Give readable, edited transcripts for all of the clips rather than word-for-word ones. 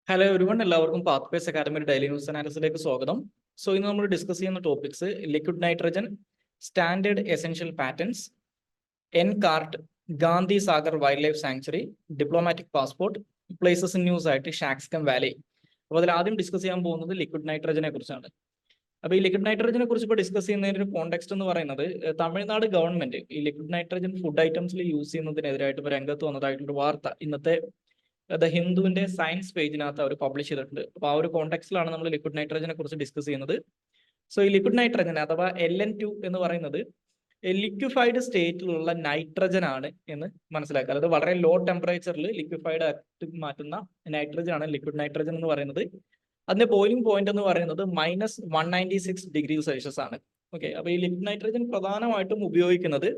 Hello everyone, എല്ലാവർക്കും Pathways അക്കാദമിയുടെ daily news അനാലിസിലേക്ക് സ്വാഗതം. ഇന്ന് നമ്മൾ ഡിസ്കസ് ചെയ്യുന്ന topics liquid nitrogen, standard essential patents, എൻകാർട്ട്, Gandhi Sagar wild life sanctuary, diplomatic passport, places in news ആയിട്ട് ഷാക്സ്കം വാലി. അപ്പോൾ അതിൽ ആദ്യം ഡിസ്കസ് ചെയ്യാൻ പോകുന്നത് ലിക്വിഡ് നൈട്രജനെ കുറിച്ചാണ്. അപ്പോൾ ഈ ലിക്വിഡ് നൈട്രജനെ കുറിച്ച് ഇപ്പോൾ ഡിസ്കസ് ചെയ്യുന്നതിന്റെ ഒരു കോണ്ടെക്സ്റ്റ് എന്ന് പറയുന്നത്, തമിഴ്നാട് ഗവൺമെന്റ് ഈ ലിക്വിഡ് നൈട്രജൻ ഫുഡ് ഐറ്റംസിൽ യൂസ് ചെയ്യുന്നതിനെതിരായിട്ട് രംഗത്ത് വന്നതായിട്ടുള്ള വാർത്ത ഇന്നത്തെ ദ ഹിന്ദുവിന്റെ സയൻസ് പേജിനകത്ത് അവർ പബ്ലിഷ് ചെയ്തിട്ടുണ്ട്. അപ്പോൾ ആ ഒരു കോണ്ടെക്സ്റ്റിലാണ് നമ്മൾ ലിക്വിഡ് നൈട്രജനെ കുറിച്ച് ഡിസ്കസ് ചെയ്യുന്നത്. ഈ ലിക്വിഡ് നൈട്രജൻ അഥവാ LN2 എന്ന് പറയുന്നത് ലിക്വിഫൈഡ് സ്റ്റേറ്റിലുള്ള നൈട്രജൻ ആണ് എന്ന് മനസ്സിലാക്കുക. അതായത് വളരെ ലോ ടെമ്പറേച്ചറിൽ ലിക്വിഫൈഡ് ആക്കി മാറ്റുന്ന നൈട്രജൻ ആണ് ലിക്വിഡ് നൈട്രജൻ എന്ന് പറയുന്നത്. അതിന്റെ ബോയിലിംഗ് പോയിന്റ് എന്ന് പറയുന്നത് -196°C ആണ്. ഓക്കെ, അപ്പൊ ഈ ലിക്വിഡ് നൈട്രജൻ പ്രധാനമായിട്ടും ഉപയോഗിക്കുന്നത്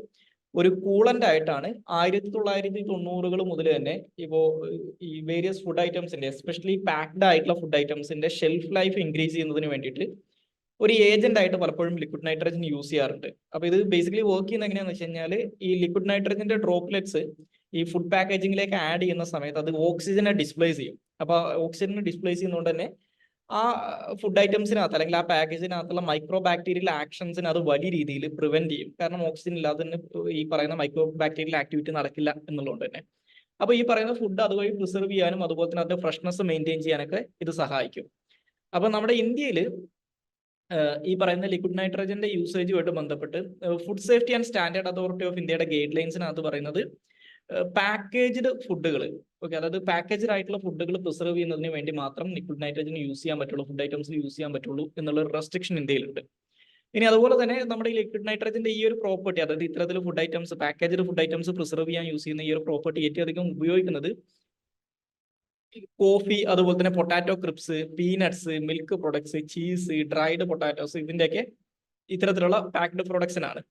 ഒരു കൂളന്റ് ആയിട്ടാണ്. 1990 മുതൽ തന്നെ ഇപ്പോ ഈ വേരിയസ് ഫുഡ് ഐറ്റംസിന്റെ, എസ്പെഷ്യലി പാക്ഡ് ആയിട്ടുള്ള ഫുഡ് ഐറ്റംസിന്റെ ഷെൽഫ് ലൈഫ് ഇൻക്രീസ് ചെയ്യുന്നതിന് വേണ്ടിയിട്ട് ഒരു ഏജന്റ് ആയിട്ട് പലപ്പോഴും ലിക്വിഡ് നൈട്രജൻ യൂസ് ചെയ്യാറുണ്ട്. അപ്പൊ ഇത് ബേസിക്കലി വർക്ക് ചെയ്യുന്ന എങ്ങനെയാന്ന് വെച്ച് കഴിഞ്ഞാൽ, ഈ ലിക്വിഡ് നൈട്രജന്റെ ഡ്രോപ്ലെറ്റ്സ് ഈ ഫുഡ് പാക്കേജിംഗിലേക്ക് ആഡ് ചെയ്യുന്ന സമയത്ത് അത് ഓക്സിജനെ ഡിസ്പ്ലേസ് ചെയ്യും. അപ്പൊ ഓക്സിജനെ ഡിസ്പ്ലേസ് ചെയ്യുന്നതുകൊണ്ട് തന്നെ ആ ഫുഡ് ഐറ്റംസിനകത്ത് അല്ലെങ്കിൽ ആ പാക്കേജിനകത്തുള്ള മൈക്രോ ബാക്ടീരിയൽ ആക്ഷൻസിന് അത് വലിയ രീതിയിൽ പ്രിവെന്റ് ചെയ്യും. കാരണം ഓക്സിജൻ ഇല്ലാതെ തന്നെ ഈ പറയുന്ന മൈക്രോ ബാക്ടീരിയൽ ആക്ടിവിറ്റി നടക്കില്ല എന്നുള്ളതുകൊണ്ട് തന്നെ. അപ്പൊ ഈ പറയുന്ന ഫുഡ് അതുവഴി പ്രിസർവ് ചെയ്യാനും അതുപോലെ തന്നെ അതിന്റെ ഫ്രഷ്നെസ് മെയിൻറ്റെയിൻ ചെയ്യാനൊക്കെ ഇത് സഹായിക്കും. അപ്പൊ നമ്മുടെ ഇന്ത്യയിൽ ഈ പറയുന്ന ലിക്വിഡ് നൈട്രജന്റെ യൂസേജുമായിട്ട് ബന്ധപ്പെട്ട് food safety and standard authority of ഇന്ത്യയുടെ ഗൈഡ് ലൈൻസിനകത്ത് പറയുന്നത് പാക്കേജ്ഡ് ഫുഡുകൾ, ഓക്കെ, അതായത് പാക്കേജ്ഡ് ആയിട്ടുള്ള ഫുഡുകൾ പ്രിസർവ് ചെയ്യുന്നതിന് വേണ്ടി മാത്രം ലിക്വിഡ് നൈട്രജൻ യൂസ് ചെയ്യാൻ പറ്റുള്ളൂ, ഫുഡ് ഐറ്റംസ് യൂസ് ചെയ്യാൻ പറ്റുള്ളൂ എന്നുള്ള ഒരു റെസ്ട്രിക്ഷൻ ഇന്ത്യയിലുണ്ട്. ഇനി അതുപോലെ തന്നെ നമ്മുടെ ഈ ലിക്വിഡ് നൈട്രജന്റെ ഈ ഒരു പ്രോപ്പർട്ടി, അതായത് ഇത്തരത്തിൽ food items, packaged food items preserve ചെയ്യാൻ യൂസ് ചെയ്യുന്ന ഈ ഒരു പ്രോപ്പർട്ടി ഏറ്റവും അധികം ഉപയോഗിക്കുന്നത് കോഫി, അതുപോലെ തന്നെ potato Cripps, peanuts, milk products, cheese, dried potatoes, ഇതിന്റെയൊക്കെ ഇത്തരത്തിലുള്ള പാക്ഡ് പ്രൊഡക്ട്സിനാണ്.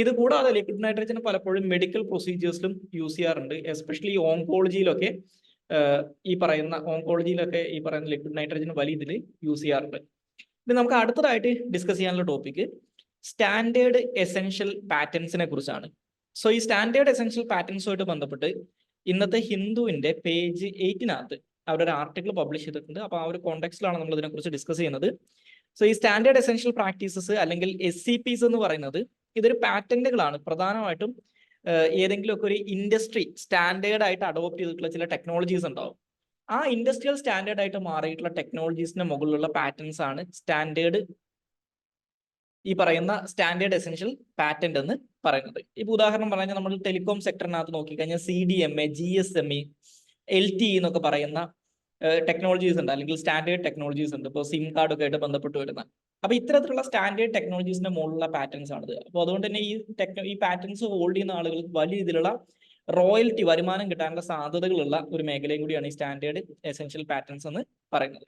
ഇത് കൂടാതെ ലിക്വിഡ് നൈട്രജൻ പലപ്പോഴും മെഡിക്കൽ പ്രൊസീജിയേഴ്സിലും യൂസ് ചെയ്യാറുണ്ട്. എസ്പെഷ്യലി ഓങ്കോളജിയിലൊക്കെ ഈ പറയുന്ന ലിക്വിഡ് നൈട്രജൻ വലിയ ഇതിൽ യൂസ് ചെയ്യാറുണ്ട്. ഇനി നമുക്ക് അടുത്തതായിട്ട് ഡിസ്കസ് ചെയ്യാനുള്ള ടോപ്പിക് സ്റ്റാൻഡേർഡ് എസെൻഷ്യൽ പാറ്റേൺസിനെ കുറിച്ചാണ്. ഈ സ്റ്റാൻഡേർഡ് എസെൻഷ്യൽ പാറ്റേൺസുമായിട്ട് ബന്ധപ്പെട്ട് ഇന്നത്തെ ഹിന്ദുവിന്റെ പേജ് 8 അവരൊരു ആർട്ടിക്കിൾ പബ്ലിഷ് ചെയ്തിട്ടുണ്ട്. അപ്പൊ ആ ഒരു കോണ്ടെക്സ്റ്റിലാണ് നമ്മൾ ഇതിനെക്കുറിച്ച് ഡിസ്കസ് ചെയ്യുന്നത്. ഈ സ്റ്റാൻഡേർഡ് എസെൻഷ്യൽ പ്രാക്ടീസസ് അല്ലെങ്കിൽ SEPs എന്ന് പറയുന്നത് ഇതൊരു പാറ്റന്റുകളാണ്. പ്രധാനമായിട്ടും ഏതെങ്കിലും ഒക്കെ ഒരു ഇൻഡസ്ട്രി സ്റ്റാൻഡേർഡ് ആയിട്ട് അഡോപ്റ്റ് ചെയ്തിട്ടുള്ള ചില ടെക്നോളജീസ് ഉണ്ടാവും. ആ ഇൻഡസ്ട്രിയൽ സ്റ്റാൻഡേർഡ് ആയിട്ട് മാറിയിട്ടുള്ള ടെക്നോളജീസിന്റെ മുകളിലുള്ള പാറ്റേൺസ് ആണ് ഈ പറയുന്ന സ്റ്റാൻഡേർഡ് എസെൻഷ്യൽ പാറ്റന്റ് എന്ന് പറയുന്നത്. ഇപ്പൊ ഉദാഹരണം പറഞ്ഞാൽ നമ്മൾ ടെലികോം സെക്ടറിനകത്ത് നോക്കിക്കഴിഞ്ഞാൽ CDMA, GSME, LTE എന്നൊക്കെ പറയുന്ന ടെക്നോളജീസ് ഉണ്ട്, അല്ലെങ്കിൽ സ്റ്റാൻഡേർഡ് ടെക്നോളജീസ് ഉണ്ട്. ഇപ്പോൾ സിം കാർഡ് ഒക്കെ ആയിട്ട് ബന്ധപ്പെട്ട് വരുന്ന, അപ്പൊ ഇത്തരത്തിലുള്ള സ്റ്റാൻഡേർഡ് ടെക്നോളജീസിന്റെ മുകളിലുള്ള പാറ്റേൺസ് ആണിത്. അപ്പോൾ അതുകൊണ്ട് തന്നെ ഈ പാറ്റേൺസ് ഹോൾഡ് ചെയ്യുന്ന ആളുകൾക്ക് വലിയ രീതിയിലുള്ള റോയൽറ്റി, വരുമാനം കിട്ടാനുള്ള സാധ്യതകളുള്ള ഒരു മേഖലയും കൂടിയാണ് ഈ സ്റ്റാൻഡേർഡ് എസെൻഷ്യൽ പാറ്റേൺസ് എന്ന് പറയുന്നത്.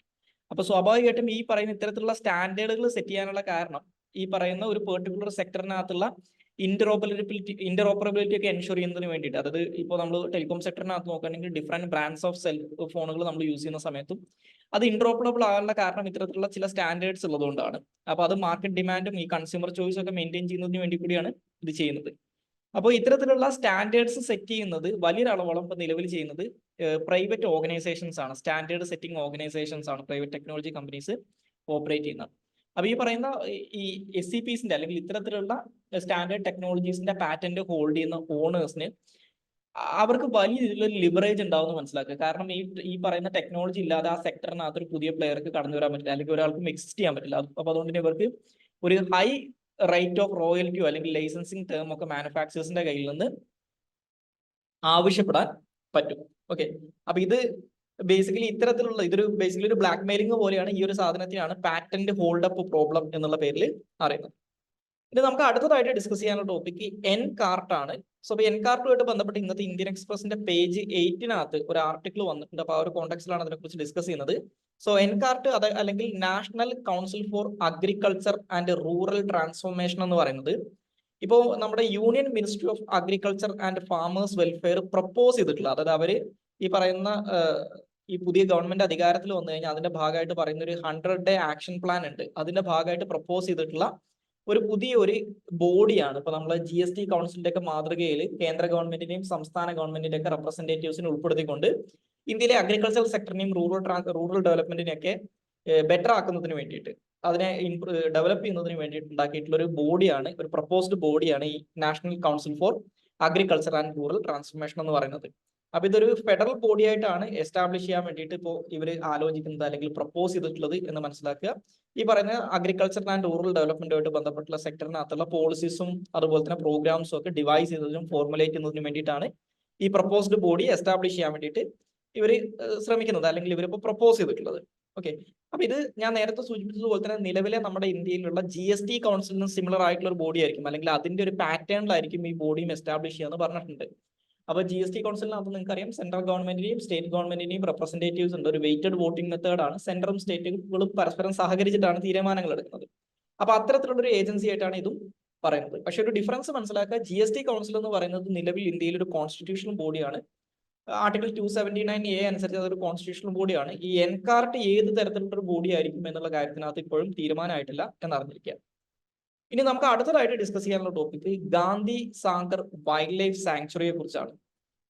അപ്പൊ സ്വാഭാവികമായിട്ടും ഈ പറയുന്ന ഇത്തരത്തിലുള്ള സ്റ്റാൻഡേർഡുകൾ സെറ്റ് ചെയ്യാനുള്ള കാരണം ഈ പറയുന്ന ഒരു പെർട്ടിക്കുലർ സെക്ടറിനകത്തുള്ള ഇന്റർഓപ്പറബിലിറ്റി ഒക്കെ എൻഷുർ ചെയ്യുന്നതിന് വേണ്ടിയിട്ട്, അതായത് ഇപ്പോൾ നമ്മൾ ടെലികോം സെക്ടറിനകത്ത് നോക്കുകയാണെങ്കിൽ ഡിഫറെന്റ് ബ്രാൻഡ്സ് ഓഫ് ഫോണുകൾ നമ്മൾ യൂസ് ചെയ്യുന്ന സമയത്തും അത് ഇന്റർഓപ്പറബിൾ ആകാനുള്ള കാരണം ഇത്തരത്തിലുള്ള ചില സ്റ്റാൻഡേർഡ്സ് ഉള്ളതുകൊണ്ടാണ്. അപ്പൊ അത് മാർക്കറ്റ് ഡിമാൻഡും ഈ കൺസ്യൂമർ ചോയ്സ് ഒക്കെ മെയിൻറ്റെയിൻ ചെയ്യുന്നതിന് വേണ്ടി കൂടിയാണ് ഇത് ചെയ്യുന്നത്. അപ്പോൾ ഇത്തരത്തിലുള്ള സ്റ്റാൻഡേർഡ്സ് സെറ്റ് ചെയ്യുന്നത് വലിയൊരു അളവോളം ഇപ്പൊ നിലവിൽ ചെയ്യുന്നത് പ്രൈവറ്റ് ഓർഗനൈസേഷൻസ് ആണ്, സ്റ്റാൻഡേർഡ് സെറ്റിംഗ് ഓർഗനൈസേഷൻസ് ആണ്, പ്രൈവറ്റ് ടെക്നോളജി കമ്പനീസ് ഓപ്പറേറ്റ് ചെയ്യുന്നത്. അപ്പൊ ഈ പറയുന്ന ഈ SEPsന്റെ അല്ലെങ്കിൽ ഇത്തരത്തിലുള്ള സ്റ്റാൻഡേർഡ് ടെക്നോളജീസിന്റെ പാറ്റന്റ് ഹോൾഡ് ചെയ്യുന്ന ഓണേഴ്സിന് അവർക്ക് വലിയ രീതിയിലൊരു ലിവറേജ് ഉണ്ടാവുമെന്ന് മനസ്സിലാക്കുക. കാരണം ഈ പറയുന്ന ടെക്നോളജി ഇല്ലാതെ ആ സെക്ടറിനകത്ത് ഒരു പുതിയ പ്ലെയർക്ക് കടന്നു വരാൻ പറ്റില്ല, അല്ലെങ്കിൽ ഒരാൾക്കും എക്സിസ്റ്റ് ചെയ്യാൻ പറ്റില്ല. അപ്പൊ അതുകൊണ്ട് തന്നെ ഇവർക്ക് ഒരു ഹൈ റേറ്റ് ഓഫ് റോയൽറ്റിയോ അല്ലെങ്കിൽ ലൈസൻസിങ് ടേം ഒക്കെ മാനുഫാക്ചേഴ്സിന്റെ കയ്യിൽ നിന്ന് ആവശ്യപ്പെടാൻ പറ്റും. ഓക്കെ, അപ്പൊ ഇത് ബേസിക്കലി ഇതൊരു ബേസിക്കലി ഒരു ബ്ലാക്ക് മെയിലിംഗ് പോലെയാണ്. ഈ ഒരു സാധനത്തിനാണ് പാറ്റന്റ് ഹോൾഡ് അപ്പ് പ്രോബ്ലം എന്നുള്ള പേരിൽ അറിയുന്നത്. ഇനി നമുക്ക് അടുത്തതായിട്ട് ഡിസ്കസ് ചെയ്യാനുള്ള ടോപ്പിക് എൻകാർട്ട് ആണ്. എൻകാർട്ടുമായിട്ട് ബന്ധപ്പെട്ട് ഇന്നത്തെ ഇന്ത്യൻ എക്സ്പ്രസിന്റെ പേജ് 8 ഒരു ആർട്ടിക്കിൾ വന്നിട്ടുണ്ട്. അപ്പൊ ആ ഒരു കോണ്ടെക്സ്റ്റിലാണ് അതിനെക്കുറിച്ച് ഡിസ്കസ് ചെയ്യുന്നത്. എൻകാർട്ട് അല്ലെങ്കിൽ national council four agriculture and rural transformation എന്ന് പറയുന്നത് ഇപ്പോ നമ്മുടെ union ministry of agriculture and farmers welfare propose ചെയ്തിട്ടുള്ള, അതായത് അവര് ഈ പറയുന്ന ഈ പുതിയ ഗവൺമെന്റ് അധികാരത്തിൽ വന്നു കഴിഞ്ഞാൽ അതിന്റെ ഭാഗമായിട്ട് പറയുന്ന ഒരു 100-day ആക്ഷൻ പ്ലാൻ ഉണ്ട്. അതിന്റെ ഭാഗമായിട്ട് പ്രപ്പോസ് ചെയ്തിട്ടുള്ള ഒരു പുതിയ ബോഡിയാണ് ഇപ്പൊ നമ്മളെ GST കൗൺസിലിന്റെ ഒക്കെ മാതൃകയിൽ കേന്ദ്ര ഗവൺമെന്റിന്റെയും സംസ്ഥാന ഗവൺമെന്റിന്റെ ഒക്കെ റെപ്രസെന്റേറ്റീവ്സിനെ ഉൾപ്പെടുത്തിക്കൊണ്ട് ഇന്ത്യയിലെ അഗ്രികൾച്ചറൽ സെക്ടറിനെയും റൂറൽ ഡെവലപ്മെന്റിനെയൊക്കെ ബെറ്റർ ആക്കുന്നതിന് വേണ്ടിയിട്ട്, അതിനെ ഡെവലപ്പ് ചെയ്യുന്നതിന് വേണ്ടിയിട്ട് ഉണ്ടാക്കിയിട്ടുള്ള ഒരു ബോഡിയാണ്, ഒരു പ്രപ്പോസ്ഡ് ബോഡിയാണ് ഈ national council four agriculture and rural transformation എന്ന് പറയുന്നത്. അപ്പൊ ഇതൊരു ഫെഡറൽ ബോഡി ആയിട്ടാണ് എസ്റ്റാബ്ലിഷ് ചെയ്യാൻ വേണ്ടിയിട്ട് ഇപ്പോൾ ഇവർ ആലോചിക്കുന്നത് അല്ലെങ്കിൽ പ്രപ്പോസ് ചെയ്തിട്ടുള്ളത് എന്ന് മനസ്സിലാക്കുക. ഈ പറയുന്ന അഗ്രികൾച്ചർ ആൻഡ് റൂറൽ ഡെവലപ്മെന്റുമായിട്ട് ബന്ധപ്പെട്ടുള്ള സെക്ടറിനകത്തുള്ള പോളിസീസും അതുപോലെ തന്നെ പ്രോഗ്രാംസും ഒക്കെ ഡിവൈസ് ചെയ്തതിനും ഫോർമുലേറ്റ് ചെയ്യുന്നതിനും വേണ്ടിയിട്ടാണ് ഈ പ്രപ്പോസ്ഡ് ബോഡി എസ്റ്റാബ്ലിഷ് ചെയ്യാൻ വേണ്ടിയിട്ട് ഇവർ ശ്രമിക്കുന്നത്, അല്ലെങ്കിൽ ഇവരിപ്പോൾ പ്രപ്പോസ് ചെയ്തിട്ടുള്ളത്. ഓക്കെ, അപ്പൊ ഇത് ഞാൻ നേരത്തെ സൂചിപ്പിച്ചതുപോലെ തന്നെ നിലവിലെ നമ്മുടെ ഇന്ത്യയിലുള്ള GST കൗൺസിലിന് സിമിലർ ആയിട്ടുള്ള ഒരു ബോഡി ആയിരിക്കും, അല്ലെങ്കിൽ അതിന്റെ ഒരു പാറ്റേണിലായിരിക്കും ഈ ബോഡിയും എസ്റ്റാബ്ലിഷ് ചെയ്യാന്ന് പറഞ്ഞിട്ടുണ്ട്. അപ്പൊ GST കൗൺസിലിനകത്ത് നിങ്ങൾക്ക് അറിയാം, സെൻട്രൽ ഗവൺമെന്റിന്റെയും സ്റ്റേറ്റ് ഗവൺമെന്റിന്റെയും റെപ്രസെന്റേറ്റീവ്സ് ഉണ്ട്. ഒരു വെയിറ്റഡ് വോട്ടിംഗ് മെത്തേഡാണ്. സെൻട്രലും സ്റ്റേറ്റുകളും പരസ്പരം സഹകരിച്ചിട്ടാണ് തീരുമാനങ്ങൾ എടുക്കുന്നത്. അപ്പൊ അത്തരത്തിലുള്ള ഒരു ഏജൻസി ആയിട്ടാണ് ഇതും പറയുന്നത്. പക്ഷെ ഒരു ഡിഫറൻസ് മനസ്സിലാക്കുക, GST കൗൺസിൽ എന്ന് പറയുന്നത് നിലവിൽ ഇന്ത്യയിൽ ഒരു കോൺസ്റ്റിറ്റ്യൂഷണൽ ബോഡിയാണ്. ആർട്ടിക്കിൾ 279A അനുസരിച്ച് അതൊരു കോൺസ്റ്റിറ്റ്യൂഷണൽ ബോഡിയാണ്. ഈ എൻകാർട്ട് ഏത് തരത്തിലുള്ള ഒരു ബോഡി ആയിരിക്കും എന്നുള്ള കാര്യത്തിനകത്ത് ഇപ്പോഴും തീരുമാനമായിട്ടില്ല എന്നറിഞ്ഞിരിക്കുക. ഇനി നമുക്ക് അടുത്തതായിട്ട് ഡിസ്കസ് ചെയ്യാനുള്ള topic Gandhi Sagar wild life സാങ്ച്വറിയെ കുറിച്ചാണ്.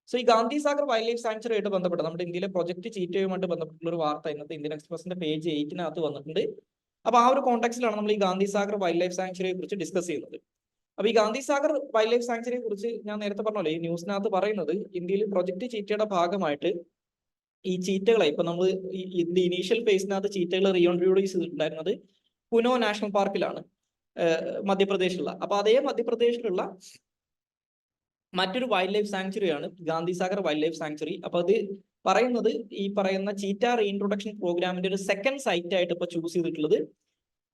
സോ ഈ Gandhi Sagar wild life sanctuary ആയിട്ട് ബന്ധപ്പെട്ട് നമ്മുടെ ഇന്ത്യയിലെ പ്രൊജക്ട് ചീറ്റയുമായിട്ട് ബന്ധപ്പെട്ടുള്ള ഒരു വാർത്ത ഇന്നത്തെ ഇന്ത്യൻ എക്സ്പ്രസിന്റെ പേജ് 8 വന്നിട്ടുണ്ട്. അപ്പൊ ആ ഒരു കോൺടാക്സിലാണ് നമ്മൾ ഈ ഗാന്ധി സാഗർ വൈൽഡ് ലൈഫ് സാങ്ച്വറിയെ കുറിച്ച് ഡിസ്കസ് ചെയ്യുന്നത്. അപ്പൊ ഈ ഗാന്ധി സാഗർ വൈൽഡ് ലൈഫ് സാങ്ച്വറിയെ കുറിച്ച് ഞാൻ നേരത്തെ പറഞ്ഞല്ലോ, ഈ ന്യൂസിനകത്ത് പറയുന്നത് ഇന്ത്യയിൽ പ്രൊജക്ട് ചീറ്റയുടെ ഭാഗമായിട്ട് ഈ ചീറ്റകളെ ഇപ്പൊ നമ്മൾ ഇതിന്റെ ഇനീഷ്യൽ ഫേസിനകത്ത് ചീറ്റകൾ റീഇൻട്രൊഡ്യൂസ് ചെയ്തിട്ടുണ്ടായിരുന്നത് കുനോ നാഷണൽ പാർക്കിലാണ്, മധ്യപ്രദേശിലുള്ള. അപ്പൊ അതേ മധ്യപ്രദേശിലുള്ള മറ്റൊരു വൈൽഡ് ലൈഫ് സാങ്ച്വറിയാണ് Gandhi Sagar wild life sanctuary. അപ്പൊ അത് പറയുന്നത് ഈ പറയുന്ന ചീറ്റ റീഇൻട്രൊഡക്ഷൻ പ്രോഗ്രാമിന്റെ ഒരു സെക്കൻഡ് സൈറ്റ് ആയിട്ട് ഇപ്പൊ ചൂസ് ചെയ്തിട്ടുള്ളത്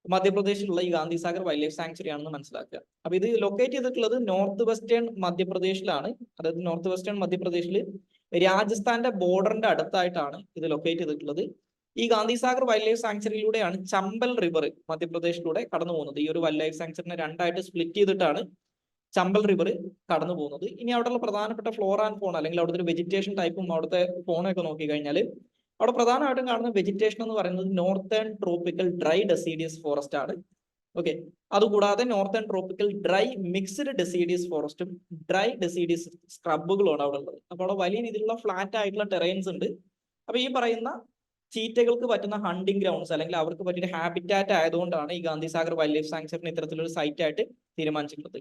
മധ്യപ്രദേശിലുള്ള ഈ Gandhi Sagar wild life sanctuary ആണെന്ന് മനസ്സിലാക്കുക. അപ്പൊ ഇത് ലൊക്കേറ്റ് ചെയ്തിട്ടുള്ളത് നോർത്ത് വെസ്റ്റേൺ മധ്യപ്രദേശിലാണ്. അതായത് നോർത്ത് വെസ്റ്റേൺ മധ്യപ്രദേശിൽ രാജസ്ഥാന്റെ ബോർഡറിന്റെ അടുത്തായിട്ടാണ് ഇത് ലൊക്കേറ്റ് ചെയ്തിട്ടുള്ളത്. ഈ ഗാന്ധി സാഗർ വൈൽഡ് ലൈഫ് സാങ്ച്വറിയിലൂടെയാണ് ചമ്പൽ റിവർ മധ്യപ്രദേശിലൂടെ കടന്നു പോകുന്നത്. ഈ ഒരു വൈൽഡ് ലൈഫ് സാങ്ച്വറിനെ രണ്ടായിട്ട് സ്പ്ലിറ്റ് ചെയ്തിട്ടാണ് ചമ്പൽ റിവർ കടന്നു പോകുന്നത്. ഇനി അവിടെയുള്ള പ്രധാനപ്പെട്ട ഫ്ലോറ ആൻഡ് ഫോൺ, അല്ലെങ്കിൽ അവിടുത്തെ ഒരു വെജിറ്റേഷൻ ടൈപ്പും അവിടുത്തെ ഫോണൊക്കെ നോക്കി കഴിഞ്ഞാൽ അവിടെ പ്രധാനമായിട്ടും കാണുന്ന വെജിറ്റേഷൻ എന്ന് പറയുന്നത് northern tropical dry deciduous forest ആണ്. ഓക്കെ, അതുകൂടാതെ northern tropical dry mixed deciduous ഫോറസ്റ്റും ഡ്രൈ ഡെസീഡിയസ് സ്ക്രബുകളുമാണ് അവിടെ ഉള്ളത്. അപ്പോൾ അവിടെ വലിയ രീതിയിലുള്ള ഫ്ലാറ്റ് ആയിട്ടുള്ള ടെറൈൻസ് ഉണ്ട്. അപ്പൊ ഈ പറയുന്ന ചീറ്റകൾക്ക് പറ്റുന്ന ഹണ്ടിങ് ഗ്രൗണ്ട്സ്, അല്ലെങ്കിൽ അവർക്ക് പറ്റിയ ഹാബിറ്റാറ്റ് ആയതുകൊണ്ടാണ് ഈ ഗാന്ധി സാഗർ വൈൽഡ് ലൈഫ് സാങ്ച്വറിന് ഇത്തരത്തിലൊരു സൈറ്റ് ആയിട്ട് തീരുമാനിച്ചിട്ടുള്ളത്.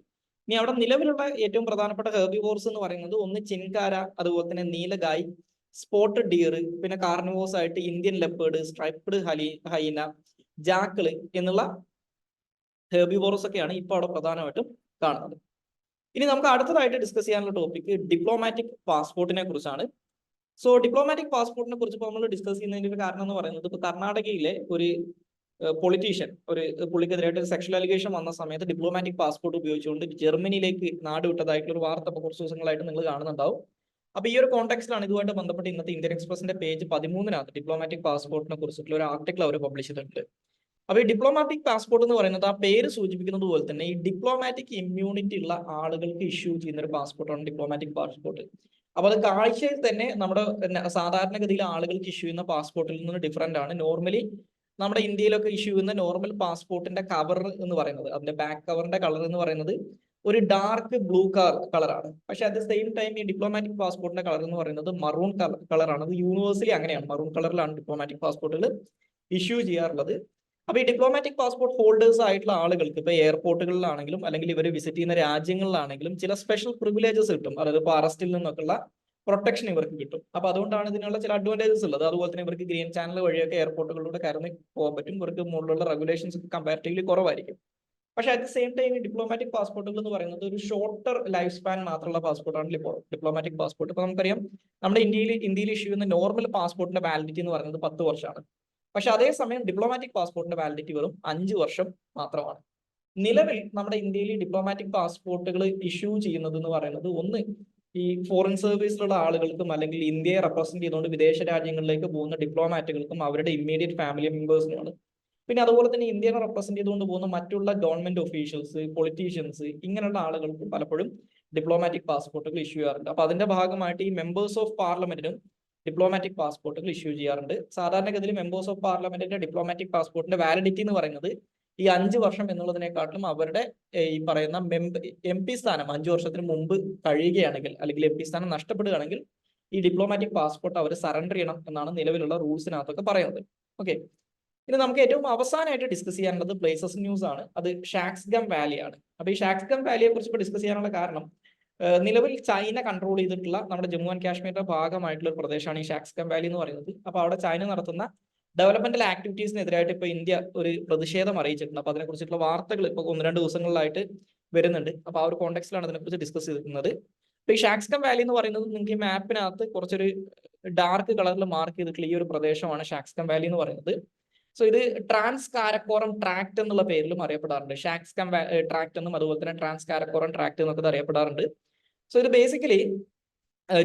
ഇനി അവിടെ നിലവിലുള്ള ഏറ്റവും പ്രധാനപ്പെട്ട ഹെർബിവോർസ് എന്ന് പറയുന്നത് ഒന്ന് ചിൻകാര, അതുപോലെ തന്നെ നീലഗായ്, സ്പോട്ടഡ് ഡിയർ, പിന്നെ കാർണിവോസ് ആയിട്ട് ഇന്ത്യൻ ലെപ്പേർഡ്, സ്ട്രൈപ്ഡ് ഹൈന, ജാക്കിള് എന്നുള്ള ഹെർബിവോറസ് ഒക്കെയാണ് ഇപ്പോൾ അവിടെ പ്രധാനമായിട്ടും കാണുന്നത്. ഇനി നമുക്ക് അടുത്തതായിട്ട് ഡിസ്കസ് ചെയ്യാനുള്ള ടോപ്പിക് ഡിപ്ലോമാറ്റിക് പാസ്പോർട്ടിനെ കുറിച്ചാണ്. സോ ഡിപ്ലോമാറ്റിക് പാസ്പോർട്ടിനെ കുറിച്ച് ഇപ്പോൾ നമ്മൾ ഡിസ്കസ് ചെയ്യുന്നതിന്റെ ഒരു കാരണം എന്ന് പറയുന്നത്, ഇപ്പോൾ കർണാടകയിലെ ഒരു പൊളിറ്റീഷ്യൻ, പുള്ളിക്കെതിരായിട്ട് ഒരു സെക്ഷൽ അലിഗേഷൻ വന്ന സമയത്ത് ഡിപ്ലോമാറ്റിക് പാസ്പോർട്ട് ഉപയോഗിച്ചുകൊണ്ട് ജർമ്മനിയിലേക്ക് നാട് വിട്ടതായിട്ടുള്ള ഒരു വാർത്ത ഇപ്പോൾ കുറച്ച് ദിവസങ്ങളായിട്ട് നിങ്ങൾ കാണുന്നുണ്ടാവും. അപ്പൊ ഈ ഒരു കോൺടാക്സിലാണ് ഇതുമായിട്ട് ബന്ധപ്പെട്ട് ഇന്നത്തെ ഇന്ത്യൻ എക്സ്പ്രസിന്റെ പേജ് 13 ഡിപ്ലോമാറ്റിക് പാസ്പോർട്ടിനെ കുറിച്ചിട്ടുള്ള ഒരു ആർട്ടിക്കിൾ അവർ പബ്ലിഷ് ചെയ്തിട്ടുണ്ട്. അപ്പൊ ഈ ഡിപ്ലോമാറ്റിക് പാസ്പോർട്ട് എന്ന് പറയുന്നത് ആ പേര് സൂചിപ്പിക്കുന്നത് പോലെ തന്നെ ഈ ഡിപ്ലോമാറ്റിക് ഇമ്മ്യൂണിറ്റി ഉള്ള ആളുകൾക്ക് ഇഷ്യൂ ചെയ്യുന്ന ഒരു പാസ്പോർട്ടാണ് ഡിപ്ലോമാറ്റിക് പാസ്പോർട്ട്. അപ്പൊ അത് കാഴ്ചയിൽ തന്നെ നമ്മുടെ സാധാരണഗതിയിൽ ആളുകൾക്ക് ഇഷ്യൂ ചെയ്യുന്ന പാസ്പോർട്ടിൽ നിന്ന് ഡിഫറെന്റ് ആണ്. നോർമലി നമ്മുടെ ഇന്ത്യയിലൊക്കെ ഇഷ്യൂ ചെയ്യുന്ന നോർമൽ പാസ്പോർട്ടിന്റെ കവർ എന്ന് പറയുന്നത്, അതിന്റെ ബാക്ക് കവറിന്റെ കളർ എന്ന് പറയുന്നത് ഒരു ഡാർക്ക് ബ്ലൂ കളറാണ്. പക്ഷെ അറ്റ് ദ സെയിം ടൈം ഈ ഡിപ്ലോമാറ്റിക് പാസ്പോർട്ടിന്റെ കളർ എന്ന് പറയുന്നത് മറൂൺ കളറാണ്. അത് യൂണിവേഴ്സലി അങ്ങനെയാണ്, മറൂൺ കളറിലാണ് ഡിപ്ലോമാറ്റിക് പാസ്പോർട്ടുകൾ ഇഷ്യൂ ചെയ്യാറുള്ളത്. അപ്പൊ ഈ ഡിപ്ലോമാറ്റിക് പാസ്പോർട്ട് ഹോൾഡേഴ്സ് ആയിട്ടുള്ള ആളുകൾക്ക് ഇപ്പൊ എയർപോർട്ടുകളിലാണെങ്കിലും അല്ലെങ്കിൽ ഇവർ വിസിറ്റ് ചെയ്യുന്ന രാജ്യങ്ങളിലാണെങ്കിലും ചില സ്പെഷ്യൽ പ്രിവിലേജസ് കിട്ടും. അതായത് ഇപ്പൊ അറസ്റ്റിൽ നിന്നൊക്കെയുള്ള പ്രൊട്ടക്ഷൻ ഇവർക്ക് കിട്ടും. അപ്പൊ അതുകൊണ്ടാണ് ഇതിനുള്ള ചില അഡ്വാൻറ്റേജസ് ഉള്ളത്. അതുപോലെ തന്നെ ഇവർക്ക് ഗ്രീൻ ചാനൽ വഴിയൊക്കെ എയർപോർട്ടുകളിലൂടെ കയറി പോകാൻ പറ്റും. ഇവർക്ക് മുകളിലുള്ള റെഗുലേഷൻസ് കമ്പാരിറ്റീവ്ലി കുറവായിരിക്കും. പക്ഷെ അറ്റ് ദ സെയിം ടൈം ഈ ഡിപ്ലോമാറ്റിക് പാസ്പോർട്ടുകൾ എന്ന് പറയുന്നത് ഒരു ഷോർട്ടർ ലൈഫ് സ്പാൻ മാത്രമുള്ള പാസ്പോർട്ടാണ് ഡിപ്ലോമാറ്റിക് പാസ്പോർട്ട്. ഇപ്പൊ നമുക്കറിയാം നമ്മുടെ ഇന്ത്യയിൽ ഇഷ്യൂ ചെയ്യുന്ന നോർമൽ പാസ്പോർട്ടിന്റെ വാലിഡിറ്റി എന്ന് പറയുന്നത് 10 വർഷമാണ്. പക്ഷെ അതേസമയം ഡിപ്ലോമാറ്റിക് പാസ്പോർട്ടിന്റെ വാലിഡിറ്റി വെറും 5 വർഷം മാത്രമാണ്. നിലവിൽ നമ്മുടെ ഇന്ത്യയിൽ ഡിപ്ലോമാറ്റിക് പാസ്പോർട്ടുകൾ ഇഷ്യൂ ചെയ്യുന്നത് എന്ന് പറയുന്നത് ഒന്ന് ഈ ഫോറിൻ സർവീസിലുള്ള ആളുകൾക്കും അല്ലെങ്കിൽ ഇന്ത്യയെ റെപ്രസെന്റ് ചെയ്തുകൊണ്ട് വിദേശ രാജ്യങ്ങളിലേക്ക് പോകുന്ന ഡിപ്ലോമാറ്റുകൾക്കും അവരുടെ ഇമ്മീഡിയറ്റ് ഫാമിലി മെമ്പേഴ്സിനുമാണ്. പിന്നെ അതുപോലെ തന്നെ ഇന്ത്യനെ റെപ്രസെന്റ് ചെയ്തുകൊണ്ട് പോകുന്ന മറ്റുള്ള ഗവൺമെന്റ് ഒഫീഷ്യൽസ്, പൊളിറ്റീഷ്യൻസ്, ഇങ്ങനെയുള്ള ആളുകൾക്ക് പലപ്പോഴും ഡിപ്ലോമാറ്റിക് പാസ്പോർട്ടുകൾ ഇഷ്യൂ ചെയ്യാറുണ്ട്. അപ്പൊ അതിന്റെ ഭാഗമായിട്ട് ഈ മെമ്പേഴ്സ് ഓഫ് പാർലമെന്റിനും ഡിപ്ലോമാറ്റിക് പാസ്പോർട്ടുകൾ ഇഷ്യൂ ചെയ്യാറുണ്ട്. സാധാരണഗതിയിൽ മെമ്പേഴ്സ് ഓഫ് പാർലമെന്റിന്റെ ഡിപ്ലോമാറ്റിക് പാസ്പോർട്ടിന്റെ വാലിഡിറ്റി എന്ന് പറയുന്നത് ഈ 5 വർഷം എന്നുള്ളതിനെക്കാട്ടിലും അവരുടെ ഈ പറയുന്ന MP സ്ഥാനം 5 വർഷത്തിന് മുമ്പ് കഴിയുകയാണെങ്കിൽ അല്ലെങ്കിൽ MP സ്ഥാനം നഷ്ടപ്പെടുകയാണെങ്കിൽ ഈ ഡിപ്ലോമാറ്റിക് പാസ്പോർട്ട് അവർ സറണ്ടർ ചെയ്യണം എന്നാണ് നിലവിലുള്ള റൂൾസിനകത്തൊക്കെ പറയുന്നത്. ഓക്കെ, ഇനി നമുക്ക് ഏറ്റവും അവസാനമായിട്ട് ഡിസ്കസ് ചെയ്യാനുള്ളത് പ്ലേസസ് ന്യൂസ് ആണ്. അത് ഷാക്സ്ഗം വാലി ആണ്. അപ്പൊ ഈ ഷാക്സ്ഗം വാലിയെ കുറിച്ച് ഇപ്പോൾ ഡിസ്കസ് ചെയ്യാനുള്ള കാരണം നിലവിൽ ചൈന കൺട്രോൾ ചെയ്തിട്ടുള്ള നമ്മുടെ ജമ്മു ആൻഡ് കാശ്മീരിന്റെ ഭാഗമായിട്ടുള്ള ഒരു പ്രദേശമാണ് ഈ ഷാക്സ്ഗം വാലി എന്ന് പറയുന്നത്. അപ്പൊ അവിടെ ചൈന നടത്തുന്ന ഡെവലപ്മെന്റൽ ആക്ടിവിറ്റീസിനെതിരായിട്ട് ഇപ്പൊ ഇന്ത്യ ഒരു പ്രതിഷേധം അറിയിച്ചിട്ടുണ്ട്. അപ്പൊ അതിനെക്കുറിച്ചുള്ള വാർത്തകൾ ഇപ്പൊ 1-2 ദിവസങ്ങളിലായിട്ട് വരുന്നുണ്ട്. അപ്പൊ ആ ഒരു കോണ്ടെക്സ്റ്റിലാണ് അതിനെക്കുറിച്ച് ഡിസ്കസ് ചെയ്തിരിക്കുന്നത്. അപ്പൊ ഈ ഷാക്സ്ഗം വാലി എന്ന് പറയുന്നത് നിങ്ങൾക്ക് ഈ മാപ്പിനകത്ത് കുറച്ചൊരു ഡാർക്ക് കളറിൽ മാർക്ക് ചെയ്തിട്ടുള്ള ഈ ഒരു പ്രദേശമാണ് ഷാക്സ്ഗം വാലി എന്ന് പറയുന്നത്. സോ ഇത് ട്രാൻസ് കാരക്കോറം ട്രാക്ട് എന്നുള്ള പേരിലും അറിയപ്പെടാറുണ്ട്. ഷാക്സ്ഗം ട്രാക്ട് എന്നും അതുപോലെ തന്നെ ട്രാൻസ് കാരക്കോറം ട്രാക്ട് എന്നൊക്കെ അറിയപ്പെടാറുണ്ട്. സോ ഇത് ബേസിക്കലി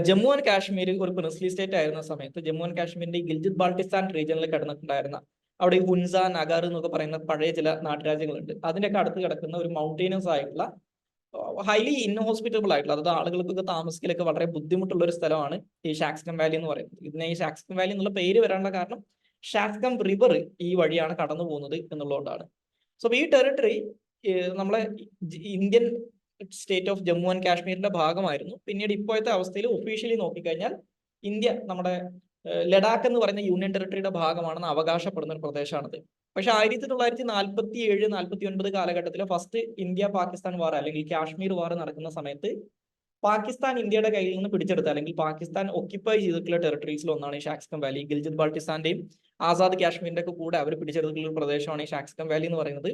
ജമ്മു ആൻഡ് കാശ്മീർ ഒരു പ്രിൻസ്ലി സ്റ്റേറ്റ് ആയിരുന്ന സമയത്ത് ജമ്മു ആൻഡ് കാശ്മീരിന്റെ ഗിൽജിത് ബാൾട്ടിസ്ഥാൻ റീജിയനിൽ കിടന്നിട്ടുണ്ടായിരുന്ന അവിടെ ഈ ഹുൻസ, നഗാർ എന്നൊക്കെ പറയുന്ന പഴയ ചില നാട്ടുരാജ്യങ്ങളുണ്ട്. അതിന്റെയൊക്കെ അടുത്ത് കിടക്കുന്ന ഒരു മൗണ്ടൈനസ് ആയിട്ടുള്ള ഹൈലി ഇൻഹോസ്പിറ്റബിൾ ആയിട്ടുള്ള, അതായത് ആളുകൾക്കൊക്കെ താമസിക്കലൊക്കെ വളരെ ബുദ്ധിമുട്ടുള്ള ഒരു സ്ഥലമാണ് ഈ ഷാക്സ്ഗം വാലി എന്ന് പറയുന്നത്. ഇതിനെ ഈ ഷാക്സ്ഗം വാലി എന്നുള്ള പേര് വരാനുള്ള കാരണം ഷാക്സ്ഗം റിവർ ഈ വഴിയാണ് കടന്നു പോകുന്നത് എന്നുള്ളതുകൊണ്ടാണ്. സോ ഈ ടെറിട്ടറി നമ്മളെ Indian state of Jammu and കാശ്മീരിന്റെ ഭാഗമായിരുന്നു. പിന്നീട് ഇപ്പോഴത്തെ അവസ്ഥയിൽ ഒഫീഷ്യലി നോക്കിക്കഴിഞ്ഞാൽ ഇന്ത്യ നമ്മുടെ ലഡാക്ക് എന്ന് പറയുന്ന യൂണിയൻ ടെറിട്ടറിയുടെ ഭാഗമാണെന്ന് അവകാശപ്പെടുന്ന ഒരു പ്രദേശമാണിത്. പക്ഷെ 1947-49 കാലഘട്ടത്തിലെ ഫസ്റ്റ് ഇന്ത്യ പാകിസ്ഥാൻ വാർ അല്ലെങ്കിൽ കാശ്മീർ വാർ നടക്കുന്ന സമയത്ത് പാകിസ്ഥാൻ ഇന്ത്യയുടെ കയ്യിൽ നിന്ന് പിടിച്ചെടുത്ത അല്ലെങ്കിൽ പാകിസ്ഥാൻ ഒക്യുപ്പൈ ചെയ്തിട്ടുള്ള ടെറിട്ടറീസിൽ ഒന്നാണ് ഈ ഷാക്സ്ഗം വാലി. ഗിൽജിത് ബാൾട്ടിസ്ഥാന്റെയും ആസാദ് കാശ്മീരിന്റെ ഒക്കെ കൂടെ അവർ പിടിച്ചെടുത്തിട്ടുള്ള ഒരു പ്രദേശമാണ് ഈ ഷാക്സ്ഗം വാലി എന്ന് പറയുന്നത്.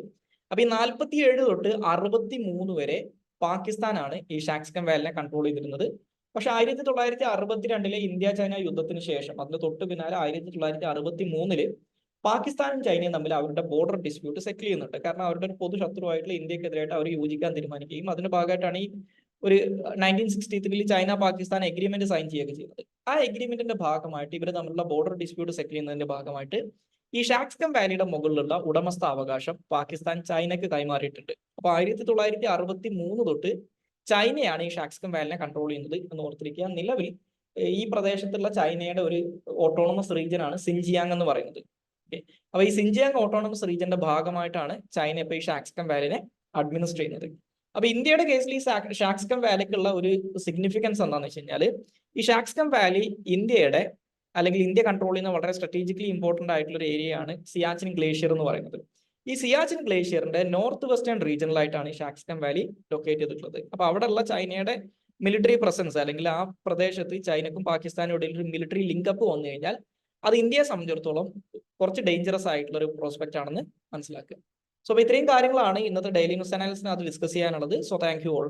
അപ്പൊ ഈ 47 തൊട്ട് 63 വരെ പാകിസ്ഥാനാണ് ഈ ഷാക്സ്ഗം വാലിനെ കൺട്രോൾ ചെയ്തിരുന്നത്. പക്ഷെ 1962 ഇന്ത്യ ചൈന യുദ്ധത്തിന് ശേഷം അതിന് തൊട്ട് പിന്നാലെ 1963 പാകിസ്ഥാനും ചൈനയും തമ്മിൽ അവരുടെ ബോർഡർ ഡിസ്പ്യൂട്ട് സെറ്റിൽ ചെയ്യുന്നുണ്ട്. കാരണം അവരുടെ ഒരു പൊതു ശത്രുവായിട്ടുള്ള ഇന്ത്യക്കെതിരായിട്ട് അവർ യോജിക്കാൻ തീരുമാനിക്കുകയും അതിന്റെ ഭാഗമായിട്ടാണ് ഈ ഒരു 1963 ചൈന പാകിസ്ഥാൻ എഗ്രിമെന്റ് സൈൻ ചെയ്യുകയൊക്കെ ചെയ്യുന്നത്. ആ എഗ്രിമെന്റിന്റെ ഭാഗമായിട്ട് ഇവർ തമ്മിലുള്ള ബോർഡർ ഡിസ്പ്യൂട്ട് സെറ്റിൽ ചെയ്യുന്നതിന്റെ ഭാഗമായിട്ട് ഈ ഷാക്സ്ഗം വാലിയുടെ മുകളിലുള്ള ഉടമസ്ഥ അവകാശം പാകിസ്ഥാൻ ചൈനക്ക് കൈമാറിയിട്ടുണ്ട്. അപ്പൊ 1963 തൊട്ട് ചൈനയാണ് ഈ ഷാക്സ്ഗം വാലിനെ കൺട്രോൾ ചെയ്യുന്നത് എന്ന് ഓർത്തിരിക്കുക. നിലവിൽ ഈ പ്രദേശത്തുള്ള ചൈനയുടെ ഒരു ഓട്ടോണമസ് റീജിയൻ ആണ് സിൻജിയാങ് എന്ന് പറയുന്നത്. അപ്പൊ ഈ സിൻജിയാങ് ഓട്ടോണമസ് റീജിയന്റെ ഭാഗമായിട്ടാണ് ചൈന ഇപ്പൊ ഈ ഷാക്സ്ഗം വാലിനെ അഡ്മിനിസ്റ്റർ ചെയ്യുന്നത്. അപ്പൊ ഇന്ത്യയുടെ കേസിൽ ഈ ഷാക്സ്ഗം വാലിക്കുള്ള ഒരു സിഗ്നിഫിക്കൻസ് എന്താണെന്ന് വെച്ച് കഴിഞ്ഞാൽ ഈ ഷാക്സ്ഗം വാലി ഇന്ത്യയുടെ അല്ലെങ്കിൽ ഇന്ത്യ കൺട്രോൾ ചെയ്യുന്ന വളരെ സ്ട്രാറ്റജിക്കലി ഇമ്പോർട്ടന്റ് ആയിട്ടുള്ള ഒരു ഏരിയയാണ് സിയാച്ചിൻ ഗ്ലേഷ്യർ എന്ന് പറയുന്നത്. ഈ സിയാച്ചിൻ ഗ്ലേഷ്യറിന്റെ നോർത്ത് വെസ്റ്റേൺ റീജിയനിലായിട്ടാണ് ഈ ഷാക്സ്ഗം വാലി ലൊക്കേറ്റ് ചെയ്തിട്ടുള്ളത്. അപ്പൊ അവിടെയുള്ള ചൈനയുടെ മിലിറ്ററി പ്രസൻസ് അല്ലെങ്കിൽ ആ പ്രദേശത്ത് ചൈനക്കും പാകിസ്ഥാനും ഇടയിൽ ഒരു മിലിറ്ററി ലിങ്കപ്പ് വന്നു കഴിഞ്ഞാൽ അത് ഇന്ത്യയെ സംബന്ധിച്ചിടത്തോളം കുറച്ച് ഡേഞ്ചറസ് ആയിട്ടുള്ള ഒരു പ്രോസ്പെക്ട് ആണെന്ന് മനസ്സിലാക്കുക. സോ ഇത്രയും കാര്യങ്ങളാണ് ഇന്നത്തെ ഡെയിലി ന്യൂസ് അനാലിസിനകത്ത് ഡിസ്കസ് ചെയ്യാനുള്ളത്. So thank you all.